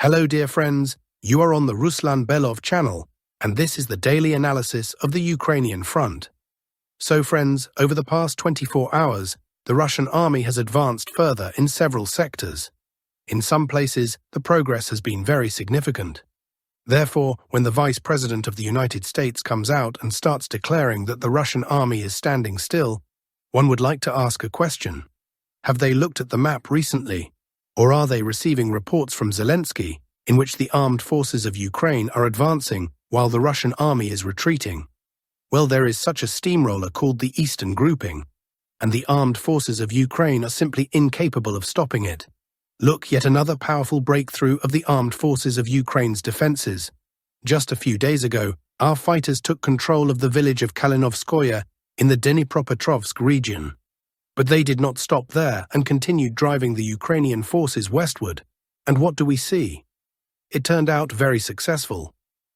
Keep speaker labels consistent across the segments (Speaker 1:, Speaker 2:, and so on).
Speaker 1: Hello dear friends, you are on the Ruslan Belov channel, and this is the daily analysis of the Ukrainian front. So friends, over the past 24 hours, the Russian army has advanced further in several sectors. In some places, the progress has been very significant. Therefore, when the Vice President of the United States comes out and starts declaring that the Russian army is standing still, one would like to ask a question. Have they looked at the map recently? Or are they receiving reports from Zelensky in which the armed forces of Ukraine are advancing while the Russian army is retreating? Well, there is such a steamroller called the Eastern Grouping, and the armed forces of Ukraine are simply incapable of stopping it. Look, yet another powerful breakthrough of the armed forces of Ukraine's defenses. Just a few days ago, our fighters took control of the village of Kalinovskoye in the Pokrovsk region. But they did not stop there and continued driving the Ukrainian forces westward. And what do we see? It turned out very successful.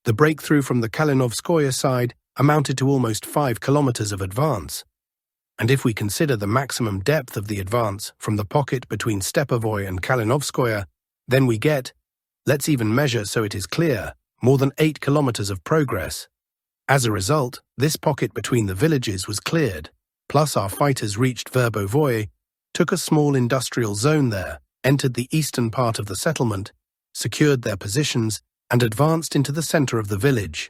Speaker 1: The breakthrough from the Kalinovskoye side amounted to almost 5 kilometers of advance. And if we consider the maximum depth of the advance from the pocket between Stepovoy and Kalinovskoye, then we get, let's even measure so it is clear, more than 8 kilometers of progress. As a result, this pocket between the villages was cleared. Plus our fighters reached Verbovoye, took a small industrial zone there, entered the eastern part of the settlement, secured their positions, and advanced into the center of the village.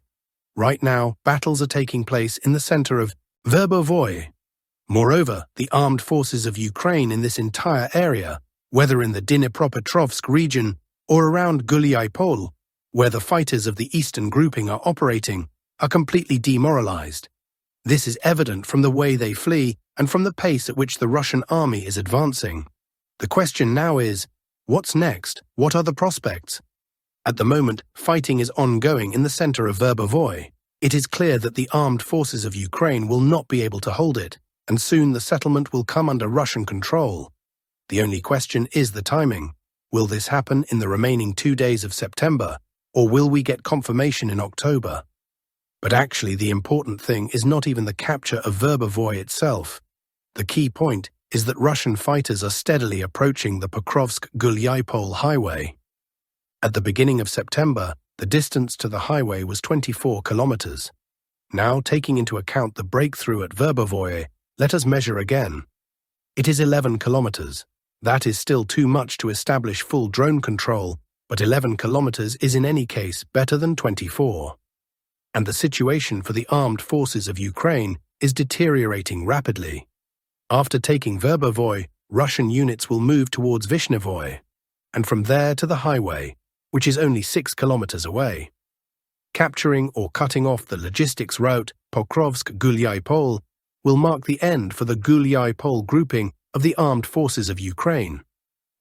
Speaker 1: Right now, battles are taking place in the center of Verbovoye. Moreover, the armed forces of Ukraine in this entire area, whether in the Dnipropetrovsk region or around Guliai-Pol, where the fighters of the Eastern Grouping are operating, are completely demoralized. This is evident from the way they flee and from the pace at which the Russian army is advancing. The question now is, what's next? What are the prospects? At the moment, fighting is ongoing in the center of Verbovoye. It is clear that the armed forces of Ukraine will not be able to hold it, and soon the settlement will come under Russian control. The only question is the timing. Will this happen in the remaining 2 days of September, or will we get confirmation in October? But actually, the important thing is not even the capture of Verbovoye itself. The key point is that Russian fighters are steadily approaching the Pokrovsk-Guliai-Pol highway. At the beginning of September, the distance to the highway was 24 kilometers. Now, taking into account the breakthrough at Verbovoye, let us measure again. It is 11 kilometers. That is still too much to establish full drone control, but 11 kilometers is in any case better than 24. And the situation for the armed forces of Ukraine is deteriorating rapidly. After taking Verbovoye, Russian units will move towards Vishnevoye, and from there to the highway, which is only 6 kilometers away. Capturing or cutting off the logistics route Pokrovsk-Guliai-Pol will mark the end for the Guliai-Pol grouping of the armed forces of Ukraine.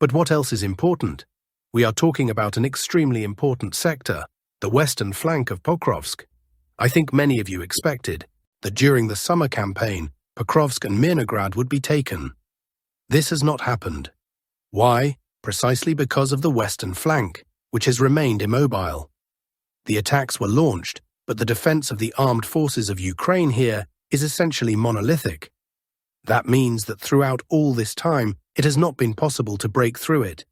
Speaker 1: But what else is important? We are talking about an extremely important sector, the western flank of Pokrovsk. I think many of you expected that during the summer campaign, Pokrovsk and Mirnograd would be taken. This has not happened. Why? Precisely because of the western flank, which has remained immobile. The attacks were launched, but the defense of the armed forces of Ukraine here is essentially monolithic. That means that throughout all this time, it has not been possible to break through it.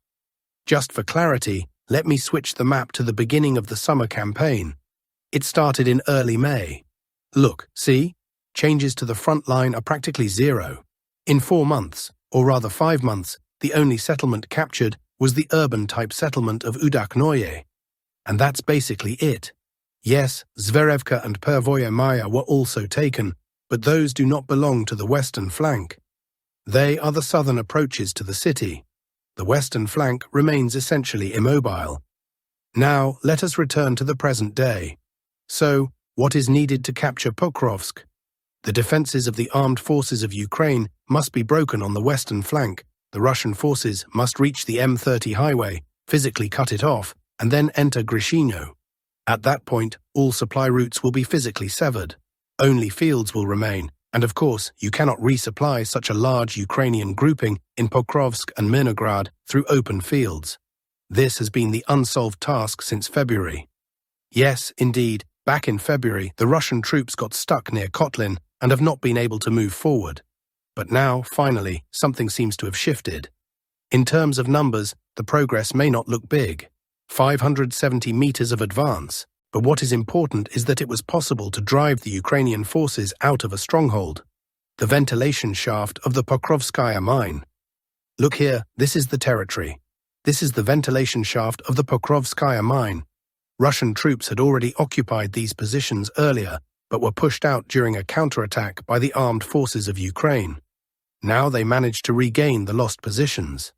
Speaker 1: Just for clarity, let me switch the map to the beginning of the summer campaign. It started in early May. Look, see? Changes to the front line are practically zero. In 4 months, or rather 5 months, the only settlement captured was the urban-type settlement of Udaknoye. And that's basically it. Yes, Zverevka and Pervoye Maya were also taken, but those do not belong to the western flank. They are the southern approaches to the city. The western flank remains essentially immobile. Now, let us return to the present day. So, what is needed to capture Pokrovsk? The defenses of the armed forces of Ukraine must be broken on the western flank. The Russian forces must reach the M30 highway, physically cut it off, and then enter Grishino. At that point, all supply routes will be physically severed. Only fields will remain, and of course, you cannot resupply such a large Ukrainian grouping in Pokrovsk and Mirnograd through open fields. This has been the unsolved task since February. Yes, indeed, back in February, the Russian troops got stuck near Kotlin and have not been able to move forward. But now, finally, something seems to have shifted. In terms of numbers, the progress may not look big. 570 meters of advance, but what is important is that it was possible to drive the Ukrainian forces out of a stronghold, the ventilation shaft of the Pokrovskaya mine. Look here, this is the territory. This is the ventilation shaft of the Pokrovskaya mine. Russian troops had already occupied these positions earlier, but were pushed out during a counterattack by the armed forces of Ukraine. Now they managed to regain the lost positions.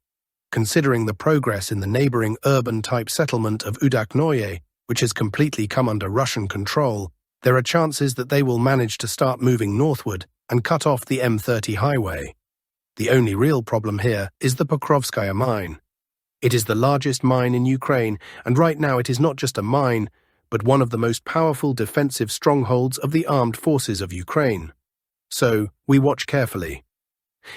Speaker 1: Considering the progress in the neighboring urban-type settlement of Udaknoye, which has completely come under Russian control, there are chances that they will manage to start moving northward and cut off the M30 highway. The only real problem here is the Pokrovskaya mine. It is the largest mine in Ukraine, and right now it is not just a mine, but one of the most powerful defensive strongholds of the armed forces of Ukraine. So, we watch carefully.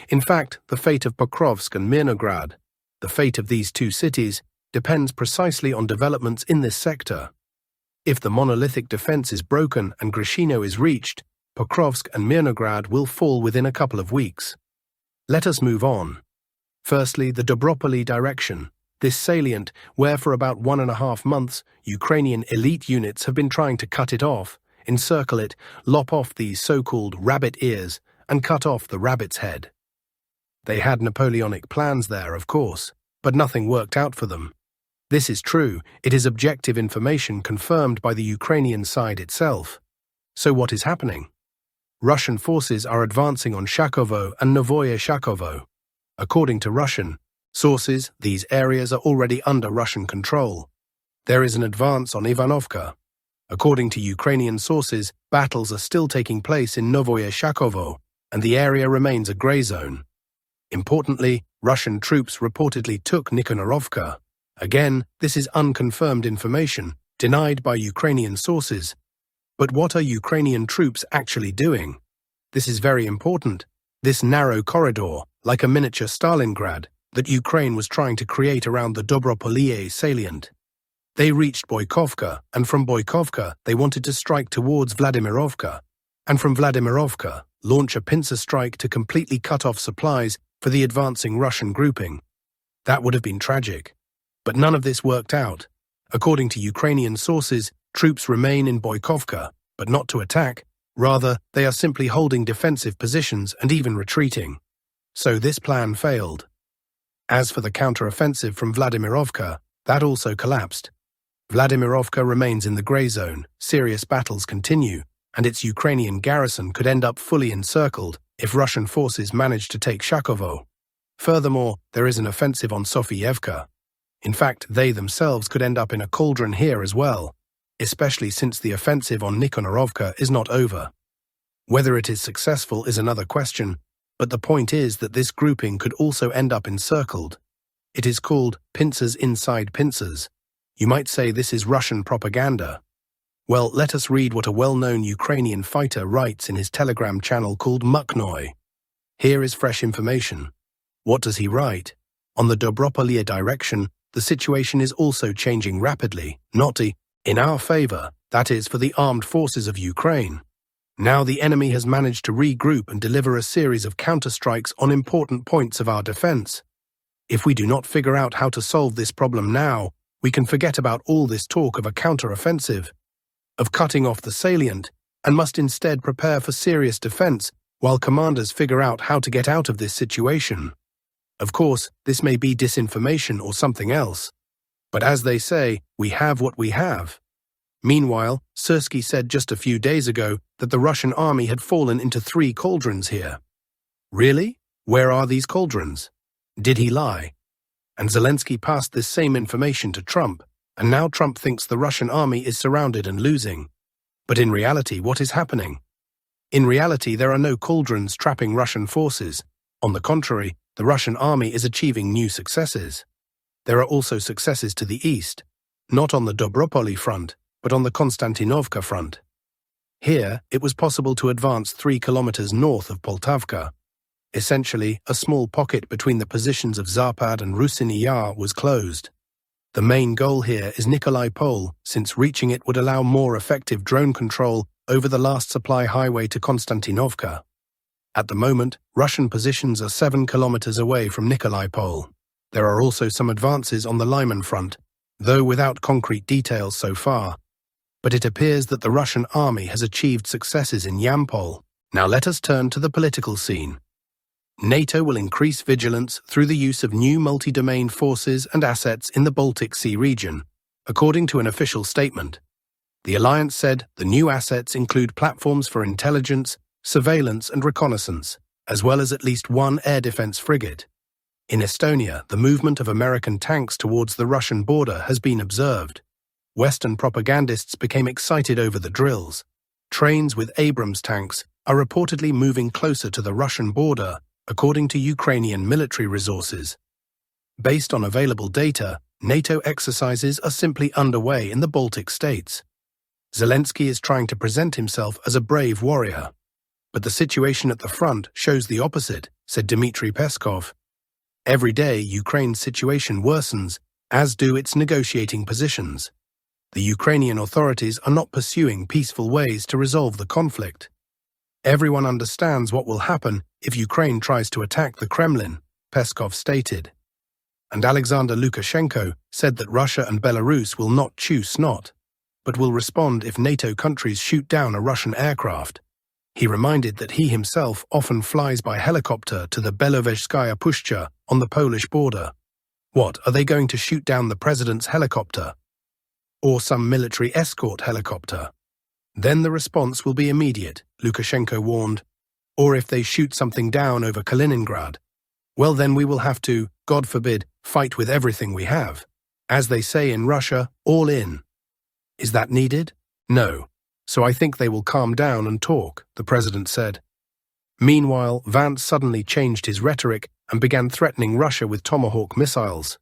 Speaker 1: In fact, the fate of Pokrovsk and Mirnograd, the fate of these two cities, depends precisely on developments in this sector. If the monolithic defense is broken and Grishino is reached, Pokrovsk and Mirnograd will fall within a couple of weeks. Let us move on. Firstly, the Dobropoli direction. This salient, where for about 1.5 months, Ukrainian elite units have been trying to cut it off, encircle it, lop off these so-called rabbit ears, and cut off the rabbit's head. They had Napoleonic plans there, of course, but nothing worked out for them. This is true, it is objective information confirmed by the Ukrainian side itself. So what is happening? Russian forces are advancing on Shakovo and Novoye Shakovo. According to Russian sources, these areas are already under Russian control. There is an advance on Ivanovka. According to Ukrainian sources, battles are still taking place in Novoye Shakovo, and the area remains a grey zone. Importantly, Russian troops reportedly took Nikhonorovka. Again, this is unconfirmed information, denied by Ukrainian sources. But what are Ukrainian troops actually doing? This is very important. This narrow corridor, like a miniature Stalingrad, that Ukraine was trying to create around the Dobropoliye salient. They reached Boykovka, and from Boykovka they wanted to strike towards Vladimirovka, and from Vladimirovka launch a pincer strike to completely cut off supplies for the advancing Russian grouping. That would have been tragic. But none of this worked out. According to Ukrainian sources, troops remain in Boykovka, but not to attack. Rather, they are simply holding defensive positions and even retreating. So this plan failed. As for the counteroffensive from Vladimirovka, that also collapsed. Vladimirovka remains in the grey zone, serious battles continue, and its Ukrainian garrison could end up fully encircled if Russian forces manage to take Shakovo. Furthermore, there is an offensive on Sofievka. In fact, they themselves could end up in a cauldron here as well, especially since the offensive on Nikhonorovka is not over. Whether it is successful is another question, but the point is that this grouping could also end up encircled. It is called pincers inside pincers. You might say this is Russian propaganda. Well, let us read what a well-known Ukrainian fighter writes in his Telegram channel called Mukhnoi. Here is fresh information. What does he write? On the Dobropoliye direction, the situation is also changing rapidly, not in our favor, that is, for the armed forces of Ukraine. Now the enemy has managed to regroup and deliver a series of counterstrikes on important points of our defense. If we do not figure out how to solve this problem now, we can forget about all this talk of a counteroffensive, of cutting off the salient, and must instead prepare for serious defense while commanders figure out how to get out of this situation. Of course, this may be disinformation or something else. But as they say, we have what we have. Meanwhile, Syrskyi said just a few days ago that the Russian army had fallen into 3 cauldrons here. Really? Where are these cauldrons? Did he lie? And Zelensky passed this same information to Trump, and now Trump thinks the Russian army is surrounded and losing. But in reality, what is happening? In reality, there are no cauldrons trapping Russian forces. On the contrary, the Russian army is achieving new successes. There are also successes to the east, not on the Dobropoli front, but on the Konstantinovka front. Here, it was possible to advance 3 kilometers north of Poltavka. Essentially, a small pocket between the positions of Zapad and Rusiny Yar was closed. The main goal here is Nikolai Pole, since reaching it would allow more effective drone control over the last supply highway to Konstantinovka. At the moment, Russian positions are 7 kilometers away from Nikolai Pole. There are also some advances on the Lyman front, though without concrete details so far. But it appears that the Russian army has achieved successes in Yampol. Now let us turn to the political scene. NATO will increase vigilance through the use of new multi-domain forces and assets in the Baltic Sea region, according to an official statement. The alliance said the new assets include platforms for intelligence, surveillance and reconnaissance, as well as at least one air defense frigate. In Estonia, the movement of American tanks towards the Russian border has been observed. Western propagandists became excited over the drills. Trains with Abrams tanks are reportedly moving closer to the Russian border, according to Ukrainian military resources. Based on available data, NATO exercises are simply underway in the Baltic states. Zelensky is trying to present himself as a brave warrior. But the situation at the front shows the opposite, said Dmitry Peskov. Every day, Ukraine's situation worsens, as do its negotiating positions. The Ukrainian authorities are not pursuing peaceful ways to resolve the conflict. Everyone understands what will happen if Ukraine tries to attack the Kremlin, Peskov stated. And Alexander Lukashenko said that Russia and Belarus will not chew snot, but will respond if NATO countries shoot down a Russian aircraft. He reminded that he himself often flies by helicopter to the Belovezhskaya Pushcha on the Polish border. What, are they going to shoot down the president's helicopter? Or some military escort helicopter? Then the response will be immediate, Lukashenko warned. Or if they shoot something down over Kaliningrad, well then we will have to, God forbid, fight with everything we have. As they say in Russia, all in. Is that needed? No. So I think they will calm down and talk, the president said. Meanwhile, Vance suddenly changed his rhetoric and began threatening Russia with Tomahawk missiles.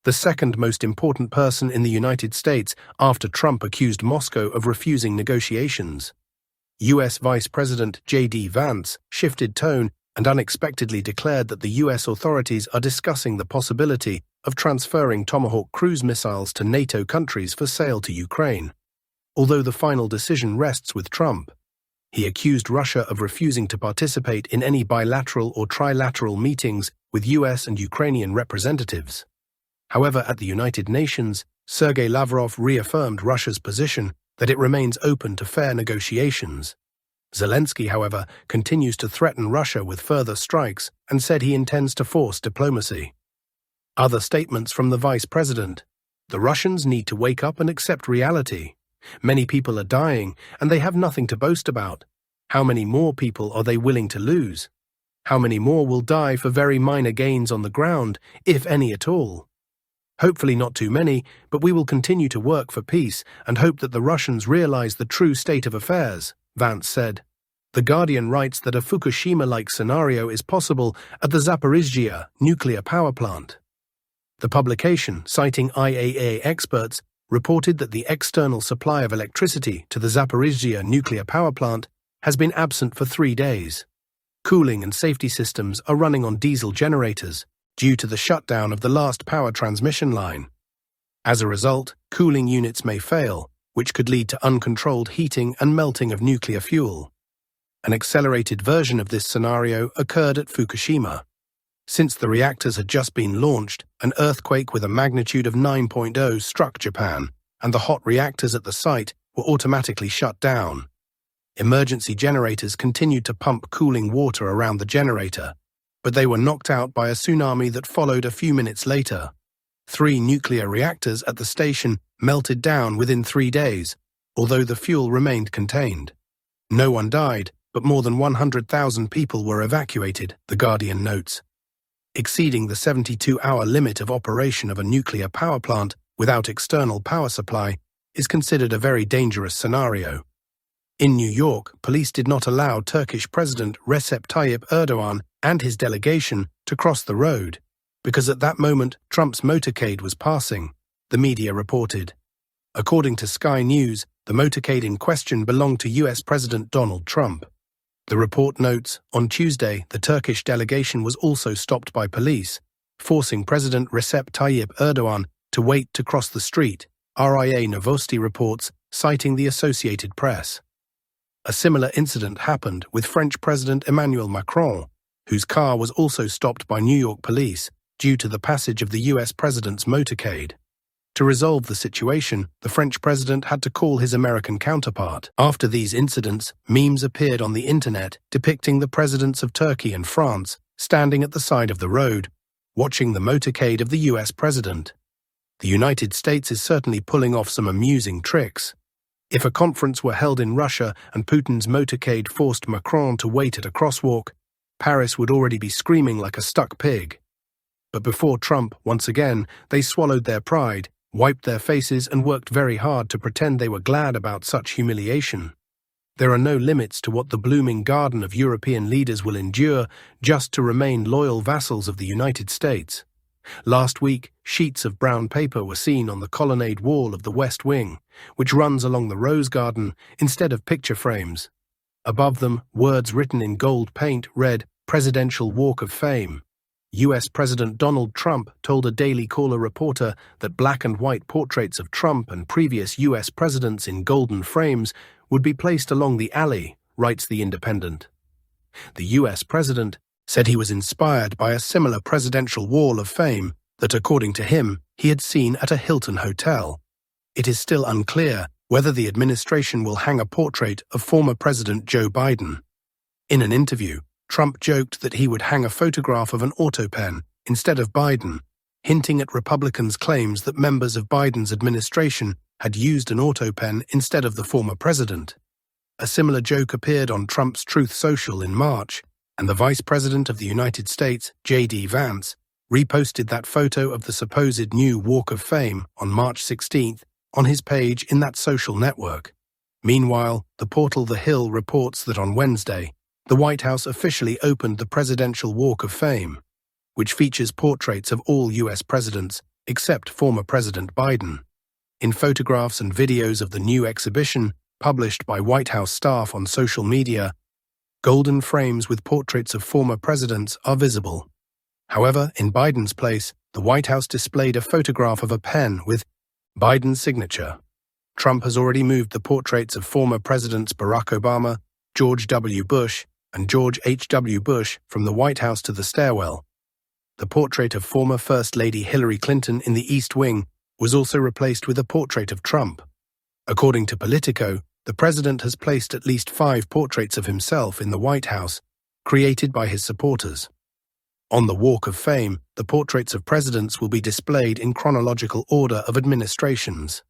Speaker 1: The second most important person in the United States after Trump accused Moscow of refusing negotiations. U.S. Vice President J.D. Vance shifted tone and unexpectedly declared that the U.S. authorities are discussing the possibility of transferring Tomahawk cruise missiles to NATO countries for sale to Ukraine. Although the final decision rests with Trump, he accused Russia of refusing to participate in any bilateral or trilateral meetings with U.S. and Ukrainian representatives. However, at the United Nations, Sergei Lavrov reaffirmed Russia's position that it remains open to fair negotiations. Zelensky, however, continues to threaten Russia with further strikes and said he intends to force diplomacy. Other statements from the vice president. The Russians need to wake up and accept reality. Many people are dying, and they have nothing to boast about. How many more people are they willing to lose? How many more will die for very minor gains on the ground, if any at all? Hopefully not too many, but we will continue to work for peace and hope that the Russians realize the true state of affairs, Vance said. The Guardian writes that a Fukushima-like scenario is possible at the Zaporizhzhia nuclear power plant. The publication, citing IAEA experts, reported that the external supply of electricity to the Zaporizhzhia nuclear power plant has been absent for 3 days. Cooling and safety systems are running on diesel generators due to the shutdown of the last power transmission line. As a result, cooling units may fail, which could lead to uncontrolled heating and melting of nuclear fuel. An accelerated version of this scenario occurred at Fukushima. Since the reactors had just been launched, an earthquake with a magnitude of 9.0 struck Japan, and the hot reactors at the site were automatically shut down. Emergency generators continued to pump cooling water around the generator, but they were knocked out by a tsunami that followed a few minutes later. 3 nuclear reactors at the station melted down within 3 days, although the fuel remained contained. No one died, but more than 100,000 people were evacuated, The Guardian notes. Exceeding the 72-hour limit of operation of a nuclear power plant without external power supply is considered a very dangerous scenario. In New York, police did not allow Turkish President Recep Tayyip Erdogan and his delegation to cross the road, because at that moment Trump's motorcade was passing, the media reported. According to Sky News, the motorcade in question belonged to US President Donald Trump. The report notes, on Tuesday, the Turkish delegation was also stopped by police, forcing President Recep Tayyip Erdogan to wait to cross the street, RIA Novosti reports, citing the Associated Press. A similar incident happened with French President Emmanuel Macron, whose car was also stopped by New York police due to the passage of the US president's motorcade. To resolve the situation, the French president had to call his American counterpart. After these incidents, memes appeared on the internet depicting the presidents of Turkey and France standing at the side of the road, watching the motorcade of the US president. The United States is certainly pulling off some amusing tricks. If a conference were held in Russia and Putin's motorcade forced Macron to wait at a crosswalk, Paris would already be screaming like a stuck pig. But before Trump, once again, they swallowed their pride, wiped their faces and worked very hard to pretend they were glad about such humiliation. There are no limits to what the blooming garden of European leaders will endure just to remain loyal vassals of the United States. Last week, sheets of brown paper were seen on the colonnade wall of the West Wing, which runs along the Rose Garden instead of picture frames. Above them, words written in gold paint read, "Presidential Walk of Fame." US President Donald Trump told a Daily Caller reporter that black and white portraits of Trump and previous US presidents in golden frames would be placed along the alley, writes The Independent. The US president said he was inspired by a similar presidential wall of fame that, according to him, he had seen at a Hilton hotel. It is still unclear whether the administration will hang a portrait of former President Joe Biden. In an interview, Trump joked that he would hang a photograph of an autopen instead of Biden, hinting at Republicans' claims that members of Biden's administration had used an autopen instead of the former president. A similar joke appeared on Trump's Truth Social in March, and the Vice President of the United States, J.D. Vance, reposted that photo of the supposed new Walk of Fame on March 16th on his page in that social network. Meanwhile, the portal The Hill reports that on Wednesday, the White House officially opened the Presidential Walk of Fame, which features portraits of all U.S. presidents except former President Biden. In photographs and videos of the new exhibition, published by White House staff on social media, golden frames with portraits of former presidents are visible. However, in Biden's place, the White House displayed a photograph of a pen with Biden's signature. Trump has already moved the portraits of former presidents Barack Obama, George W. Bush, and George H.W. Bush from the White House to the stairwell. The portrait of former First Lady Hillary Clinton in the East Wing was also replaced with a portrait of Trump. According to Politico, the president has placed at least 5 portraits of himself in the White House, created by his supporters. On the Walk of Fame, the portraits of presidents will be displayed in chronological order of administrations.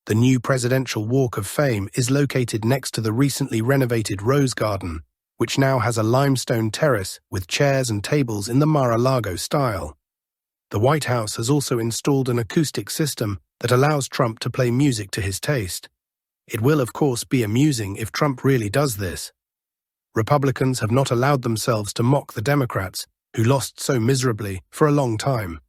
Speaker 1: The new Presidential Walk of Fame is located next to the recently renovated Rose Garden, which now has a limestone terrace with chairs and tables in the Mar-a-Lago style. The White House has also installed an acoustic system that allows Trump to play music to his taste. It will, of course, be amusing if Trump really does this. Republicans have not allowed themselves to mock the Democrats, who lost so miserably for a long time.